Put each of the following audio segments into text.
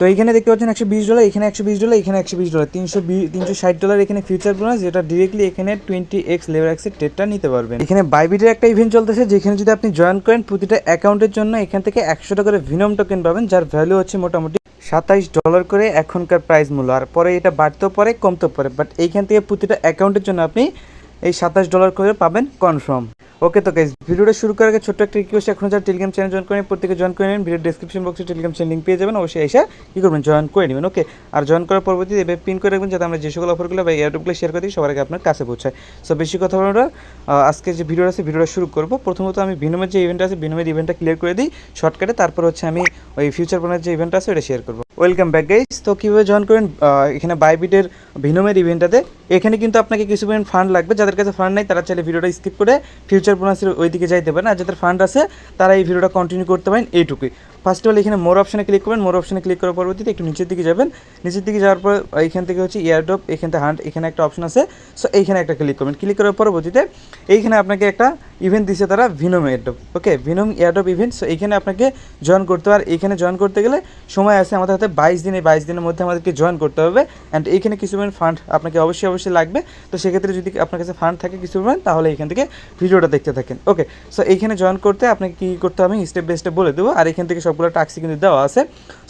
তো এখানে দেখতে পাচ্ছেন $120, এখানে $120, এখানে $120, $360 এখানে ফিউচার বোনাস, যেটা ডিরেক্টলি এখানে 20x লেভার এক্সের ট্রেডটা নিতে পারবেন। এখানে বাইবিটের একটা ইভেন্ট চলতেছে, যেখানে যদি আপনি জয়েন করেন প্রতিটা অ্যাকাউন্টের জন্য এখান থেকে 100 টাকা করে ভিনম টোকেন পাবেন, যার ভ্যালু হচ্ছে মোটামুটি $27 করে এখনকার প্রাইস মূল্য। আর পরে এটা বাড়তেও পারে কমতেও পারে, বাট এইখান থেকে প্রতিটা অ্যাকাউন্টের জন্য আপনি এই $27 করে পাবেন কনফার্ম। ওকে, তো গাইস ভিডিওটা শুরু করার আগে ছোট্ট একটা রিকোয়েস্ট, এখন যারা টেলিগ্রাম চ্যানেল জয়েন করেন প্রত্যেকে জয়েন করে নেন। ভিডিও ডেসক্রিপশন বক্সে টেলিগ্রাম চ্যানেল লিঙ্ক পেয়ে যাবেন, অবশ্যই এসে কী করবেন জয়েন করে নেবেন। ওকে, আর জয়েন করার পরবর্তীতে এভাবে পিন করে রাখবেন, যাতে আমরা যে সকল অফারগুলো বা এয়ারড্রপগুলো শেয়ার করি সবার আগে আপনার কাছে পৌঁছায়। সো বেশি কথা বলার আজকে যে ভিডিও আছে ভিডিওটা শুরু করবো। প্রথমত আমি ভিনমের যে ইভেন্ট আছে ভিনমের ইভেন্টটা ক্লিয়ার করে দিই শর্টকাটে, তারপর হচ্ছে আমি ওই ফিউচার বোনাস যে ইভেন্ট আছে ওটা শেয়ার করবো। Welcome back guys. তো কীভাবে জয়েন করেন এখানে বাইবিটের ভিনমের ইভেন্টটাতে, এখানে কিন্তু আপনাকে কিছু পরিমাণ ফান্ড লাগবে। যাদের কাছে ফান্ড নাই তারা চাইলে ভিডিওটা স্কিপ করে ফিউচার বোনাসের ওইদিকে যাইতে পারেন, আর যাদের ফান্ড আছে তারা এই ভিডিওটা কন্টিনিউ করতে পারেন। এইটুকুই। ফার্স্ট অফ অল এখানে মোর অপশানে ক্লিক করবেন, মোর অপশানে ক্লিক করার পরবর্তীতে একটু নিচের দিকে যাবেন, নিচের দিকে যাওয়ার পর এইখান থেকে হচ্ছে এয়ারড্রপ, এখান থেকে হান্ট, এখানে একটা অপশন আছে। সো এইখানে একটা ক্লিক করবেন, ক্লিক করার পরবর্তীতে এইখানে আপনাকে একটা ইভেন্ট দিচ্ছে তারা, ভিনম এয়ারড্রপ। ওকে, ভিনম এয়ারড্রপ ইভেন্ট। সো এইখানে আপনাকে জয়েন করতে হবে। আর এইখানে জয়েন করতে গেলে সময় আছে আমাদের হাতে 22 দিন, এই 22 দিনের মধ্যে আমাদেরকে জয়েন করতে হবে। অ্যান্ড এইখানে কিছু পরিমাণ ফান্ড আপনাকে অবশ্যই লাগবে। তো সেক্ষেত্রে যদি আপনার কাছে ফান্ড থাকে কিছু পরিমাণ, তাহলে এখান থেকে ভিডিওটা দেখতে থাকেন। ওকে, সো এইখানে জয়েন করতে আপনাকে কী করতে হবে স্টেপ বাই স্টেপ বলে দেবো। আর এখান থেকে সবগুলো টাস্কই কিন্তু দেওয়া আছে।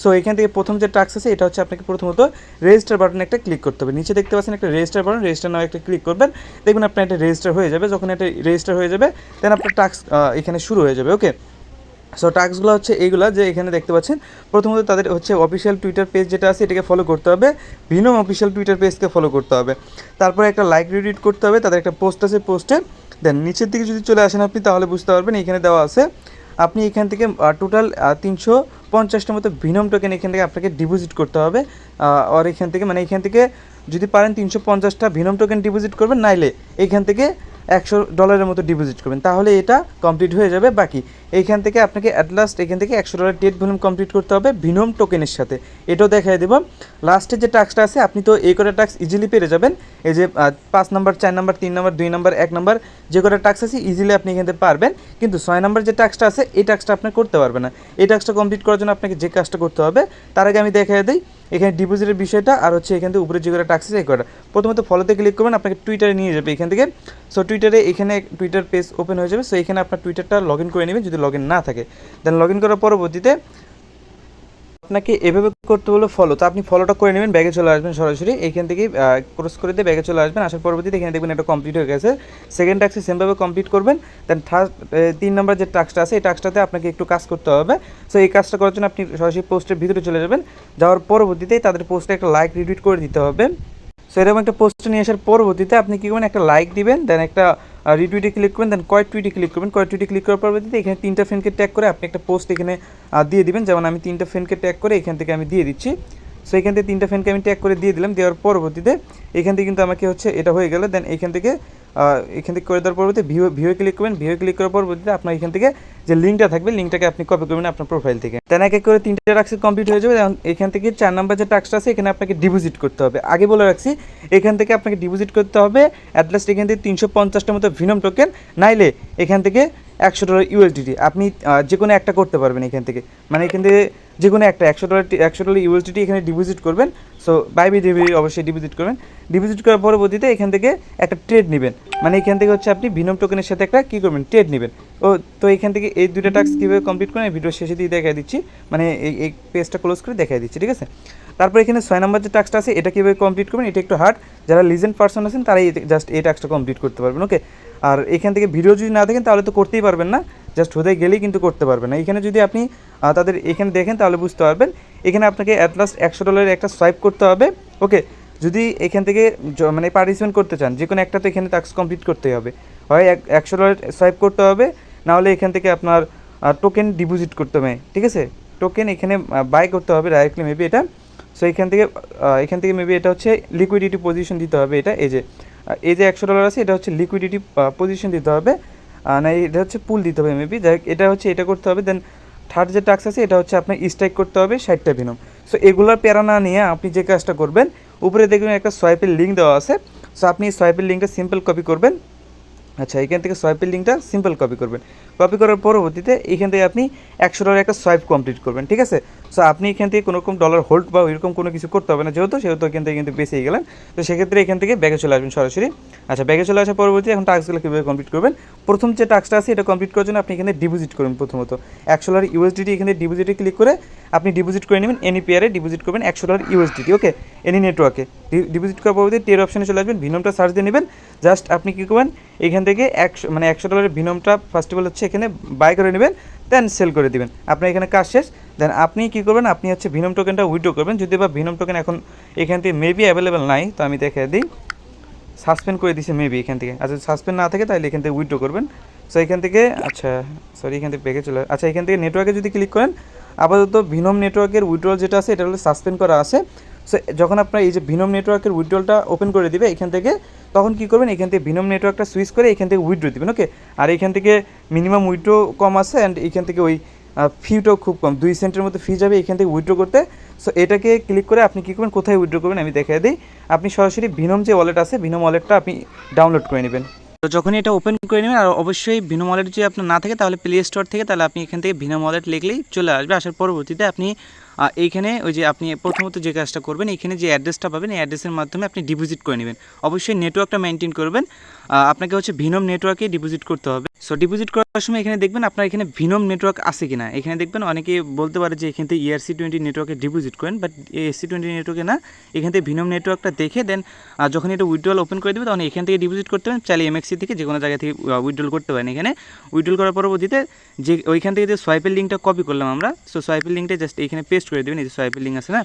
সো এখান থেকে প্রথম যে টাস্ক আছে এটা হচ্ছে আপনাকে প্রথমত রেজিস্টার বাটনে একটা ক্লিক করতে হবে। নিচে দেখতে পাচ্ছেন একটা রেজিস্টার বাটন, রেজিস্টার নাও একটা ক্লিক করবেন, দেখবেন আপনার এটা রেজিস্টার হয়ে যাবে। যখন এটা রেজিস্টার হয়ে যাবে দেন আপনার টাস্ক এখানে শুরু হয়ে যাবে। ওকে, সো টাস্কগুলো হচ্ছে এইগুলো যে এখানে দেখতে পাচ্ছেন। প্রথমত তাদের হচ্ছে অফিসিয়াল টুইটার পেজ যেটা আছে এটাকে ফলো করতে হবে, ভিনম অফিসিয়াল টুইটার পেজকে ফলো করতে হবে। তারপরে একটা লাইক রিটুইট করতে হবে, তাদের একটা পোস্ট আছে পোস্টে। দেন নিচের দিকে যদি চলে আসেন আপনি তাহলে বুঝতে পারবেন এখানে দেওয়া আছে আপনি এখান থেকে টোটাল 350টার মতো ভিনম টোকেন এখান থেকে আপনাকে ডিপোজিট করতে হবে। আর এখান থেকে মানে এখান থেকে যদি পারেন 350টা ভিনম টোকেন ডিপোজিট করবেন, নাইলে এখান থেকে $100 মতো ডিপোজিট করবেন, তাহলে এটা কমপ্লিট হয়ে যাবে। বাকি এইখান থেকে আপনাকে অ্যাট লাস্ট এখান থেকে $100 টেট ভলিউম কমপ্লিট করতে হবে ভিনম টোকেনের সাথে। এটাও দেখাই দেবো। লাস্টের যে টাস্কটা আছে আপনি তো এই কটা টাস্ক ইজিলি পেরে যাবেন। এই যে 5 number, 4 number, 3 number, 2 number, 1 number যে কটা টাস্ক আছে ইজিলি আপনি এখান থেকে পারবেন। কিন্তু 6 নাম্বার যে টাস্কটা আছে এই টাস্কটা আপনি করতে পারবেন না। এই টাস্কটা কমপ্লিট করার জন্য আপনাকে যে কাজটা করতে হবে তার আগে আমি দেখাই দিই এখানে ডিপোজিটের বিষয়টা। আর হচ্ছে এখান থেকে উপরে যে কটা টাস্ক আছে এই কটা, প্রথমত ফলোতে ক্লিক করবেন, আপনাকে টুইটারে নিয়ে যাবে এখান থেকে। সো টুইটারে এখানে টুইটার পেজ ওপেন হয়ে যাবে। সো এখানে আপনার টুইটারটা লগ ইন করে নেবেন যদি লগ ইন না থাকে। দেন লগ ইন করার পরবর্তীতে আপনাকে এভাবে করতে হলো ফলো। তো আপনি ফলোটা করে নেবেন, ব্যাগে চলে আসবেন সরাসরি এখান থেকে ক্রস করে দিয়ে ব্যাগে চলে আসবেন। আসার পরবর্তীতে এখানে দেখবেন এটা কমপ্লিট হয়ে গেছে। সেকেন্ড টাস্কে সেমভাবে কমপ্লিট করবেন। দেন থার্ড 3 নাম্বার যে টাস্কটা আছে এই টাস্কটাতে আপনাকে একটু কাজ করতে হবে। সো এই কাজটা করার জন্য আপনি সরাসরি পোস্টের ভিতরে চলে যাবেন। যাওয়ার পরবর্তীতে তাদের পোস্টে একটা লাইক রিটুইট করে দিতে হবে। সো এরকম একটা পোস্টে নিয়ে আসার পরবর্তীতে আপনি কী করবেন, একটা লাইক দিবেন, দেন একটা রিটুইটে ক্লিক করবেন, দেন কয়েক টুইটে ক্লিক করবেন। কয়েক টুইটে ক্লিক করার পরবর্তীতে এখানে 3টা ফ্রেন্ডকে ট্যাগ করে আপনি একটা পোস্ট এখানে দিয়ে দিবেন। যেমন আমি 3টা ফ্রেন্ডকে ট্যাগ করে এখান থেকে আমি দিয়ে দিচ্ছি। সো এখান থেকে 3টা ফ্রেন্ডকে আমি ট্যাগ করে দিয়ে দিলাম। দেওয়ার পরবর্তীতে এখান থেকে কিন্তু আমাকে হচ্ছে এটা হয়ে গেল। দেন এখান থেকে করে দেওয়ার পরবর্তীতে ভিউয়ে ক্লিক করবেন। ভিউয়ে ক্লিক করার পরবর্তীতে আপনার এখান থেকে যে লিঙ্কটা থাকবে লিঙ্কটাকে আপনি কপি করবেন আপনার প্রোফাইল থেকে। দেন এক এক করে 3টা টাস্ক কমপ্লিট হয়ে যাবে। এখান থেকে 4 নাম্বার যে টাস্কটা আছে এখানে আপনাকে ডিপোজিট করতে হবে। আগে বলে রাখছি এখান থেকে আপনাকে ডিপোজিট করতে হবে অ্যাট লাস্ট এখান থেকে 350টার মতো ভিনম টোকেন, নাইলে এখান থেকে $100 USDT আপনি যে কোনো একটা করতে পারবেন এখান থেকে। মানে এখান থেকে যে কোনো একটা $100 USDT এখানে ডিপোজিট করবেন। সো বাইবিট অবশ্যই ডিপোজিট করবেন। ডিপোজিট করার পরবর্তীতে এখান থেকে একটা ট্রেড নেবেন, মানে এখান থেকে হচ্ছে আপনি ভিনম টোকেনের সাথে একটা কী করবেন ট্রেড নেবেন। তো এখান থেকে এই 2টা টাস্ক কীভাবে কমপ্লিট করেন ভিডিও শেষে দিয়ে দেখাই দিচ্ছি, মানে এই পেজটা ক্লোজ করে দেখাই দিচ্ছি, ঠিক আছে। তারপর এখানে 6 নাম্বার যে টাস্কটা আছে এটা কীভাবে কমপ্লিট করবেন, এটা একটু হার্ড, যারা লিজেন্ড পার্সন আছেন তারাই জাস্ট এই টাস্কটা কমপ্লিট করতে পারবেন। ওকে, আর এখান থেকে ভিডিও যদি না দেখেন তাহলে তো করতেই পারবেন না, জাস্ট হতে গেলেই কিন্তু করতে পারবেন না। এখানে যদি আপনি তাদের এখানে দেখেন তাহলে বুঝতে পারবেন। এখানে আপনাকে অ্যাট লাস্ট $100 একটা সোয়াইপ করতে হবে। ওকে, যদি এখান থেকে মানে পার্টিসিপেন্ট করতে চান যে কোনো একটা তো এখানে টাস্ক কমপ্লিট করতেই হবে, হয় $100 সোয়াইপ করতে হবে, নাহলে এখান থেকে আপনার টোকেন ডিপোজিট করতে হবে, ঠিক আছে। টোকেন এখানে বাই করতে হবে ডাইরেক্টলি মেবি এটা। সো এখান থেকে মেবি এটা হচ্ছে লিকুইডিটি পজিশন দিতে হবে। এটা এই যে $100 আছে এটা হচ্ছে লিকুইডিটি পজিশন দিতে হবে, না এটা হচ্ছে পুল দিতে হবে মেবি, যাই এটা হচ্ছে এটা করতে হবে। দেন থার্ড যে টাস্ক আছে এটা হচ্ছে আপনার স্ট্রাইক করতে হবে 60টা ভিনম। সো এগুলোর প্যারা না নিয়ে আপনি যে কাজটা করবেন, উপরে দেখবেন একটা সোয়াইপের লিঙ্ক দেওয়া আছে। সো আপনি সোয়াইপের লিঙ্কটা সিম্পল কপি করবেন, আচ্ছা, এখান থেকে সোয়াইপের লিঙ্কটা সিম্পল কপি করবেন। কপি করার পরবর্তীতে এখান থেকে আপনি $100 একটা সোয়াইপ কমপ্লিট করবেন, ঠিক আছে। সো আপনি এখান থেকে কোনো রকম ডলার হোল্ড বা ওইরকম কোনো কিছু করতে হবে না, সেহেতু এখান থেকে কিন্তু বেঁচেই গেলেন। তো সেক্ষেত্রে এখান থেকে ব্যাগে চলে আসবেন সরাসরি। আচ্ছা, ব্যাগে চলে আসার পরবর্তী এখন টাস্কগুলো কীভাবে কমপ্লিট করবেন। প্রথম যে টাস্কটা আছে এটা কমপ্লিট করার জন্য আপনি এখানে ডিপোজিট করবেন। প্রথমত $100 ইউএসডিটি এখানে ডিপোজিটে ক্লিক করে আপনি ডিপোজিট করে নেবেন। এনি পেয়ারে ডিপোজিট করবেন $100 ইউএসডিটি, ওকে। এনি নেটওয়ার্কে ডিপোজিট করার পরবর্তী টের অপশানে চলে আসবেন, ভিনমটা সার্চ দিয়ে নেবেন। জাস্ট আপনি কী করবেন, এখান থেকে $100 ভিনমটা ফার্স্ট অফ অল হচ্ছে এখানে বাই করে নেবেন, দেন সেল করে দেবেন। আপনার এখানে কাজ শেষ। দেন আপনি কী করবেন, আপনি হচ্ছে ভিনম টোকেনটা উইথড্র করবেন। যদি বা ভিনম টোকেন এখন এখান থেকে মেবি অ্যাভেলেবেল নাই, তো আমি দেখে দিই, সাসপেন্ড করে দিছে মেবি এখান থেকে। আচ্ছা, সাসপেন্ড না থাকে তাহলে এখান থেকে উইথড্র করবেন। সো এখান থেকে আচ্ছা সরি এখান থেকে ব্যাগে চলে, আচ্ছা এখান থেকে নেটওয়ার্কে যদি ক্লিক করেন, আপাতত ভিনম নেটওয়ার্কের উইথড্রল যেটা আছে এটা হলো সাসপেন্ড করা আছে। সো যখন আপনার এই যে ভিনম নেটওয়ার্কের উইথড্রলটা ওপেন করে দিবে এখান থেকে, তখন কী করবেন, এখান থেকে ভিনম নেটওয়ার্কটা সুইচ করে এখান থেকে উইথড্র দিবেন, ওকে। আর এখান থেকে মিনিমাম উইথড্র কম আছে অ্যান্ড এখান থেকে ওই ফিটাও খুব কম, 2 সেন্টের মতো ফি যাবে এখান থেকে উইথড্র করতে। সো এটাকে ক্লিক করে আপনি কী করবেন, কোথায় উইথড্র করবেন আমি দেখিয়ে দিই। আপনি সরাসরি ভিনম যে ওয়ালেট আছে, ভিনম ওয়ালেটটা আপনি ডাউনলোড করে নেবেন। তো যখনই এটা ওপেন করে নেবেন, আর অবশ্যই ভিনম ওয়ালেট যদি আপনার না থাকে তাহলে প্লে স্টোর থেকে, তাহলে আপনি এখান থেকে ভিনম ওয়ালেট লিখলেই চলে আসবে। আসার পরবর্তীতে আপনি এইখানে ওই যে আপনি প্রথমত যে কাজটা করবেন, এখানে যে অ্যাড্রেসটা পাবেন এই অ্যাড্রেসের মাধ্যমে আপনি ডিপোজিট করে নেবেন। অবশ্যই নেটওয়ার্কটা মেনটেন করবেন, আপনাকে হচ্ছে ভিনম নেটওয়ার্কে ডিপোজিট করতে হবে। সো ডিপোজিট করার সময় এখানে দেখবেন আপনার এখানে ভিনম নেটওয়ার্ক আছে কিনা। এখানে দেখবেন অনেকে বলতে পারে যে এখান থেকে ERC20 নেটওয়ার্কে ডিপোজিট করেন, বাট ERC20 নেটওয়ার্কে না, এখান থেকে ভিনম নেটওয়ার্কটা দেখে দেন যখন এটা উইথড্রল ওপেন করে দেবে তখন এখান থেকে ডিপোজিট করতে পারেন। চাইলে MXC থেকে যে কোনো জায়গা থেকে উইথড্রল করতে পারেন। এখানে উইথড্রল করার পরবর্তীতে যে ওইখান থেকে যে সোয়াইপের লিঙ্কটা কপি করলাম আমরা, সো সোয়াইপের লিঙ্কটা জাস্ট এখানে পেস্ট করে দেবেন। এই যে সোয়াইপের লিঙ্ক আছে না,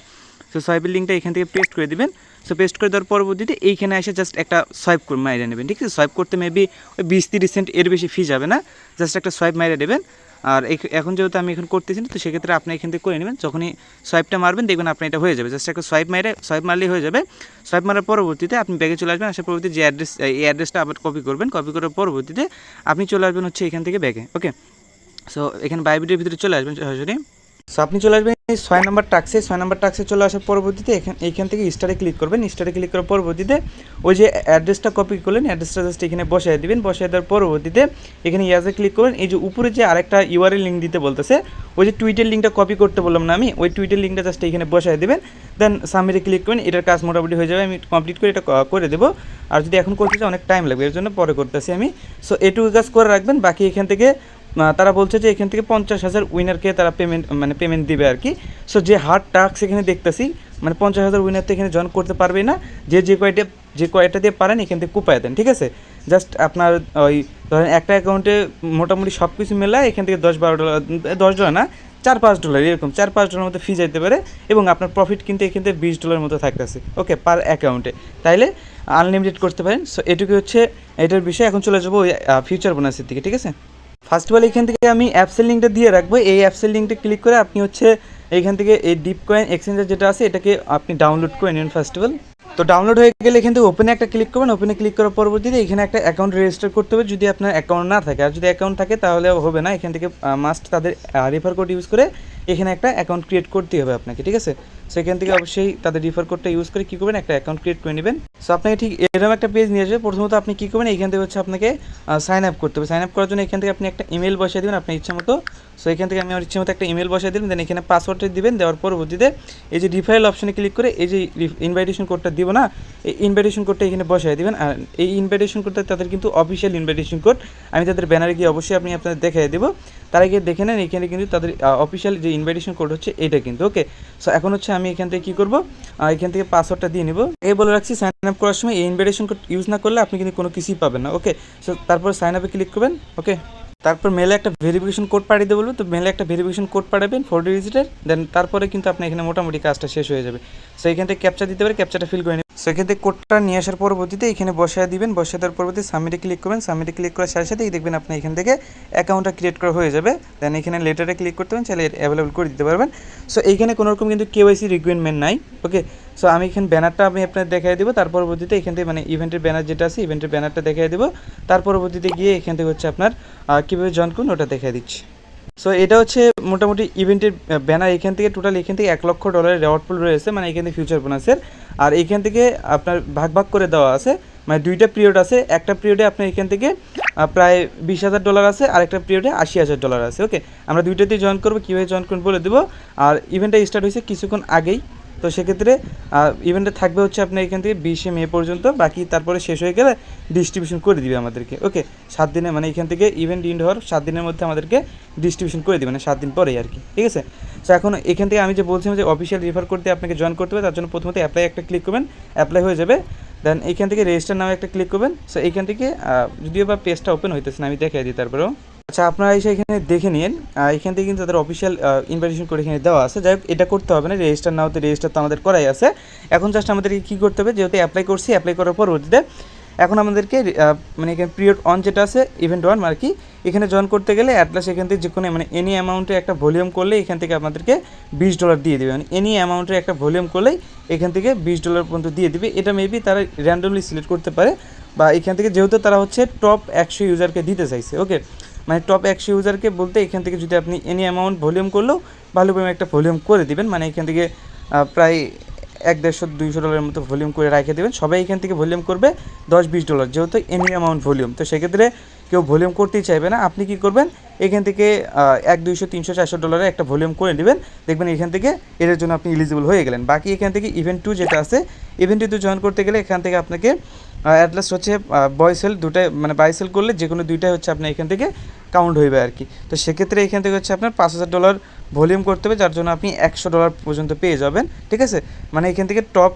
সো সোয়াইপের লিঙ্কটা এখান থেকে পেস্ট করে দেবেন। সো পেস্ট করে দেওয়ার পরবর্তীতে এইখানে এসে জাস্ট একটা সোয়াইপ মাইরে নেবেন, ঠিক আছে। সোয়াইপ করতে মেবি ওই 20-30 সেন্ট এর বেশি ফি যাবে না, জাস্ট একটা সোয়াইপ মাইরে দেবেন। আর এখন যেহেতু আমি এখন করতেছি না, তো সেক্ষেত্রে আপনি এখান থেকে করে নেবেন। যখনই সোয়াইপটা মারবেন দেখবেন আপনার এটা হয়ে যাবে, জাস্ট একটা সোয়াইপ মারলেই হয়ে যাবে। সোয়াইপ মারার পরবর্তীতে আপনি ব্যাগে চলে আসবেন। আসার পরবর্তীতে যে এই অ্যাড্রেসটা আবার কপি করবেন। কপি করার পরবর্তীতে আপনি চলে আসবেন হচ্ছে এখান থেকে ব্যাগে, ওকে। সো এখানে বাইবিটের ভিতরে চলে আসবেন সরাসরি। সো আপনি চলে আসবেন 6 নম্বর টাক্সে চলে আসার পরবর্তীতে এইখান থেকে স্টারে ক্লিক করবেন। স্টারে ক্লিক করার পরবর্তীতে ওই যে অ্যাড্রেসটা কপি করলেন, অ্যাড্রেসটা জাস্ট এখানে বসায় দিবেন। বসায় দেওয়ার পরবর্তীতে এখানে ইয়াজে ক্লিক করবেন। এই যে উপরে যে আরেকটা URL লিঙ্ক দিতে বলতেছে, ওই যে টুইটের লিঙ্কটা কপি করতে বললাম না আমি, ওই টুইটের লিঙ্কটা জাস্ট এখানে বসায় দেবেন। দেন সাবমিটে ক্লিক করবেন। এটার কাজ মোটামুটি হয়ে যাবে, আমি কমপ্লিট করে এটা করে দেবো। আর যদি এখন করতে চাই অনেক টাইম লাগবে, এর জন্য পরে করতেছি আমি। সো এটুকু কাজ করে রাখবেন। বাকি এখান থেকে তারা বলছে যে এখান থেকে 50,000 উইনারকে তারা পেমেন্ট দিবে আর কি। সো যে হার্ড টাস্ক এখানে দেখতেছি, মানে 50,000 উইনার তো এখানে জয়েন করতে পারবে না। যে কয়টা দিয়ে পারেন এখান থেকে কুপায় দেন, ঠিক আছে। জাস্ট আপনার ওই ধরেন একটা অ্যাকাউন্টে মোটামুটি সব কিছু মেলায় এখান থেকে $10-12, $10 না, $4-5 এরকম $4-5 মতো ফি যাইতে পারে। এবং আপনার প্রফিট কিন্তু এখান থেকে $20 মতো থাকতেছে, ওকে, পার অ্যাকাউন্টে। তাইলে আনলিমিটেড করতে পারেন। সো এটুকু হচ্ছে এটার বিষয়। এখন চলে যাবো ওই ফিউচার বোনাসের দিকে, ঠিক আছে। ফার্স্ট অফ অল এখান থেকে আমি অ্যাপসের লিঙ্কটা দিয়ে রাখবো। এই অ্যাপসের লিঙ্কটা ক্লিক করে আপনি হচ্ছে এইখান থেকে এই ডিপকয়েন এক্সচেঞ্জার যেটা আছে এটাকে আপনি ডাউনলোড করে নিন ফার্স্ট অফ অল। তো ডাউনলোড হয়ে গেলে এখান থেকে ওপেনে একটা ক্লিক করবেন। ওপেনে ক্লিক করার পরবর্তীতে এখানে একটা অ্যাকাউন্ট রেজিস্টার করতে হবে যদি আপনার অ্যাকাউন্ট না থাকে। আর যদি অ্যাকাউন্ট থাকে তাহলে হবে না, এখান থেকে মাস্ট তাদের রেফার কোড ইউজ করে এখানে একটা অ্যাকাউন্ট ক্রিয়েট করতেই হবে আপনাকে, ঠিক আছে। সো এখান থেকে অবশ্যই তাদের রেফার কোডটা ইউজ করে কী করবেন, একটা অ্যাকাউন্ট ক্রিয়েট করে নেবেন। সো আপনাকে ঠিক এরকম একটা পেজ নিয়ে আসবে। প্রথমত আপনি কী করবেন, এখান থেকে হচ্ছে আপনাকে সাইন আপ করতে হবে। সাইন আপ করার জন্য এখান থেকে আপনি একটা ইমেল বসিয়ে দেবেন আপনার ইচ্ছা মতো। সো এখান থেকে আমি আমার ইচ্ছে মতো একটা ইমেল বসিয়ে দিলাম। দেন এখানে পাসওয়ার্ডটা দিবেন। দেওয়ার পরবর্তীতে এই যে রিফাইল অপশনে ক্লিক করে এই যে ইনভাইটেশন কোডটা দিব না, এই ইনভাইটেশন কোডটা এখানে বসিয়ে দিবেন। আর এই ইনভাইটেশন কোডটা তাদের কিন্তু অফিসিয়াল ইনভাইটেশন কোড, আমি তাদের ব্যানারে গিয়ে অবশ্যই আপনাদের দেখাই দেবো। তারা গিয়ে দেখে নেন, এখানে কিন্তু তাদের অফিসিয়াল যে ইনভাইটেশন কোড হচ্ছে এটা কিন্তু, ওকে। সো এখন হচ্ছে আমি এখান থেকে কী করবো, এখান থেকে পাসওয়ার্ডটা দিয়ে নিব। এই বলে রাখছি সাইন আপ করার সময় এই ইনভাইটেশন কোড ইউজ না করলে আপনি কিন্তু কোনো কিছুই পাবেন না, ওকে। সো তারপর সাইন আপে ক্লিক করবেন, ওকে। তারপর মেলে একটা ভেরিফিকেশন কোড পাঠিয়ে দেবো, তো মেলে একটা ভেরিফিকেশন কোড পাঠাবেন 4 ডিজিটের। দেন তারপরে কিন্তু আপনার এখানে মোটামুটি কাজটা শেষ হয়ে যাবে। সো এখান থেকে ক্যাপচা দিতে পারে, ক্যাপচাটা ফিল করে নেবেন। সো এখান থেকে কোডটা নিয়ে আসার পরবর্তীতে এখানে বসায় দিবেন। বসিয়ে দেওয়ার পরবর্তী সাবমিটে ক্লিক করবেন। সাবমিটে ক্লিক করার সাথে সাথেই দেখবেন আপনি এখান থেকে অ্যাকাউন্টটা ক্রিয়েট করা হয়ে যাবে। দেন এখানে লেটারে ক্লিক করতে পারেন, চাইলে অ্যাভেলেবল করে দিতে পারবেন। সো এইখানে কোনো রকম কিন্তু KYC রিকোয়ারমেন্ট নাই, ওকে। সো আমি এখানে ব্যানারটা আমি আপনাদের দেখাই দেবো। তার পরবর্তীতে এখান থেকে মানে ইভেন্টের ব্যানার যেটা আছে ইভেন্টের ব্যানারটা দেখাই দেবো। তার পরবর্তীতে গিয়ে এখান থেকে হচ্ছে আপনার কীভাবে জয়েন করুন ওটা দেখাই দিচ্ছি। সো এটা হচ্ছে মোটামুটি ইভেন্টের ব্যানার। এখান থেকে টোটাল এখান থেকে $1 লক্ষ রেওয়ার্ড পুল রয়েছে, মানে এখান থেকে ফিউচার বোনাসের। আর এখান থেকে আপনার ভাগ ভাগ করে দেওয়া আছে, মানে 2টা পিরিয়ড আছে। একটা পিরিয়ডে আপনার এখান থেকে প্রায় $20,000 আছে, আরেকটা পিরিয়ডে $80,000 আছে। ওকে, আমরা দুইটাতেই জয়েন করবো, কীভাবে জয়েন করবো বলে দেবো। আর ইভেন্টটা স্টার্ট হয়েছে কিছুক্ষণ আগেই, তো সেক্ষেত্রে ইভেন্টে থাকবে হচ্ছে আপনার এখান থেকে 20শে মে পর্যন্ত, বাকি তারপরে শেষ হয়ে গেলে ডিস্ট্রিবিউশন করে দিবে আমাদেরকে। ওকে, 7 দিনে মানে এখান থেকে ইভেন্ট ইন্ড হওয়ার 7 দিনের মধ্যে আমাদেরকে ডিস্ট্রিবিউশন করে দিবে, মানে 7 দিন পরেই আর কি, ঠিক আছে। সো এখন এখান থেকে আমি যে বলছিলাম যে অফিসিয়াল রেফার করতে আপনাকে জয়েন করতে হবে, তার জন্য প্রথমত অ্যাপ্লাই একটা ক্লিক করবেন, অ্যাপ্লাই হয়ে যাবে। দেন এইখান থেকে রেজিস্টার নামে একটা ক্লিক করবেন। সো এইখান থেকে যদিও বা পেজটা ওপেন হইতেছে না, আমি দেখাই দিই তারপরেও। আচ্ছা, আপনারা এসে এখানে দেখে নিন, এখান থেকে কিন্তু তাদের অফিসিয়াল ইনভাইটেশন করে এখানে দেওয়া আছে। যাই হোক, এটা করতে হবে না, রেজিস্টার না হতে রেজিস্টার তো আমাদের করাই আছে। এখন জাস্ট আমাদেরকে কী করতে হবে, যেহেতু অ্যাপ্লাই করছি, অ্যাপ্লাই করার পরবর্তীতে এখন আমাদেরকে মানে এখানে পিরিয়ড 1 যেটা আছে, ইভেন্ট 1 আর কি, এখানে জয়েন করতে গেলে অ্যাটলাস এখান থেকে যে কোনো মানে এনি অ্যামাউন্টে একটা ভলিউম করলে এখান থেকে আপনাদেরকে $20 দিয়ে দেবে। মানে এনি অ্যামাউন্টের একটা ভলিউম করলেই এখান থেকে $20 পর্যন্ত দিয়ে দিবে। এটা মেবি তারা র্যান্ডমলি সিলেক্ট করতে পারে, বা এখান থেকে যেহেতু তারা হচ্ছে টপ 100 ইউজারকে দিতে চাইছে। ওকে, মানে টপ 100 ইউজারকে বলতে এখান থেকে যদি আপনি এনি অ্যামাউন্ট ভলিউম করলেও ভালো পরিমাণে একটা ভলিউম করে দিবেন, মানে এখান থেকে প্রায় $100-200 মতো ভলিউম করে রেখে দেবেন। সবাই এখান থেকে ভলিউম করবে $10-20, যেহেতু এনি অ্যামাউন্ট ভলিউম, তো সেক্ষেত্রে কেউ ভলিউম করতেই চাইবে না। আপনি কী করবেন, এখান থেকে $100, $200, $300, $400 একটা ভলিউম করে নেবেন, দেখবেন এখান থেকে এটার জন্য আপনি এলিজিবল হয়ে গেলেন। বাকি এখান থেকে ইভেন্ট 2 যেটা আছে, ইভেন্ট 2 জয়েন করতে গেলে এখান থেকে আপনাকে অ্যাটলাস্ট হচ্ছে বয়সেল দুটাই, মানে বাইসেল করলে যে কোনো দুইটাই হচ্ছে আপনার এখান থেকে কাউন্ট হইবে আর কি। তো সেক্ষেত্রে এখান থেকে হচ্ছে আপনার $5,000 ভলিউম করতে হবে, যার জন্য আপনি $100 পর্যন্ত পেয়ে যাবেন, ঠিক আছে। মানে এখান থেকে টপ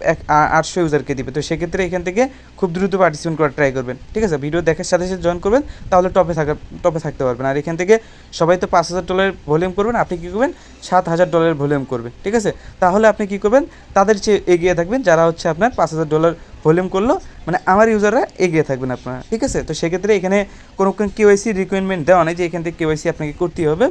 800 ইউজারকে দিবে, তো সেক্ষেত্রে এখান থেকে খুব দ্রুত পার্টিসিপেট করার ট্রাই করবেন, ঠিক আছে। ভিডিও দেখার সাথে সাথে জয়েন করবেন, তাহলে টপে থাকতে পারবেন। আর এখান থেকে সবাই তো $5,000 ভলিউম করবেন, আপনি কী করবেন $7,000 ভলিউম করবেন, ঠিক আছে। তাহলে আপনি কী করবেন, তাদের চেয়ে এগিয়ে থাকবেন, যারা হচ্ছে আপনার $5,000 ভলিউম করলো, মানে আমার ইউজাররা এগিয়ে থাকবেন আপনারা, ঠিক আছে। তো সেক্ষেত্রে এখানে কোনো কেওয়াইসি রিকোয়ারমেন্ট দেওয়া নেই যে এখান থেকে কেওয়াইসি আপনাকে করতেই হবে,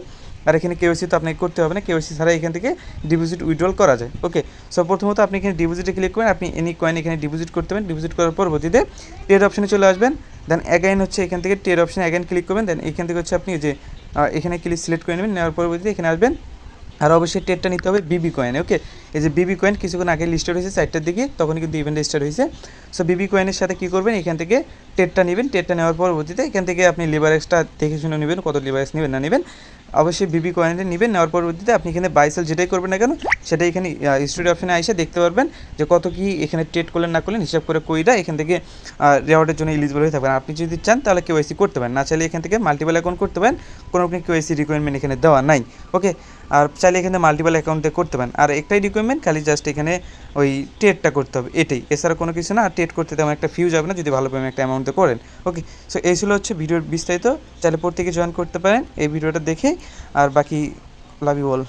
আর এখানে কেওয়াইসি তো আপনাকে করতে হবে না, কেওয়াইসি ছাড়া এখান থেকে ডিপোজিট উইথড্রল করা যায়। ওকে, সো প্রথমত আপনি এখানে ডিপোজিটে ক্লিক করবেন, আপনি এনি কয়েন এখানে ডিপোজিট করতে পারেন। ডিপোজিট করার পরবর্তীতে ট্রেড অপশনে চলে আসবেন, দেন অ্যাগাইন হচ্ছে এখান থেকে ট্রেড অপশনে অ্যাগাইন ক্লিক করবেন, দেন এখান থেকে হচ্ছে আপনি যে এখানে ক্লিক সিলেক্ট করে নেবেন, নেওয়ার পরবর্তীতে এখানে আসবেন। আর অবশ্যই ট্রেডটা নিতে হবে বিবি কয়েনে। ওকে, এই যে বিবি কয়েন কিছুক্ষণ আগে লিস্টেড হয়েছে 4টার দিকে, তখন কিন্তু ইভেন্ট স্টার্ট হয়েছে। সো বিবি কয়েনের সাথে কী করবেন, এখান থেকে ট্রেডটা নেবেন। ট্রেডটা নেওয়ার পরবর্তীতে এখান থেকে আপনি লিভারেজটা দেখে শুনে নেবেন, কত লিভারেজ নেবেন না নেবেন, অবশ্যই বিবি কয়েনটা নেবেন। নেওয়ার পরবর্তীতে আপনি এখানে বাইসেল যেটাই করবেন না কেন, সেটাই এখানে স্টুডিও অপশনে এসে দেখতে পারবেন যে কত কি এখানে ট্রেড করলেন না করলেন, হিসাব করে কইরা এখান থেকে রেওয়ার্ডের জন্য এলিজিবল হয়ে থাকবেন। আপনি যদি চান তাহলে কেওয়াইসি করতে পারেন, না চাইলে এখান থেকে মাল্টিপল অ্যাকাউন্ট করতে পারেন, কোনো আপনি কেওয়াইসি রিকোয়ারমেন্ট এখানে দেওয়া নাই। ওকে, আর চাইলে এখানে মাল্টিপল অ্যাকাউন্টে করতে পারেন। আর একটাই রিকোয়ারমেন্ট, খালি জাস্ট এখানে ওই ট্রেডটা করতে হবে, এটাই, এছাড়া কোনো কিছু না। আর ট্রেড করতে তেমন একটা ফিউজ হবে না যদি ভালো পরিমাণে একটা অ্যামাউন্টে করেন। ওকে, সো এই ছিল হচ্ছে ভিডিওর বিস্তারিত, চাইলে প্রত্যেকে জয়েন করতে পারেন এই ভিডিওটা দেখে। আর বাকি লাভ ইউ অল।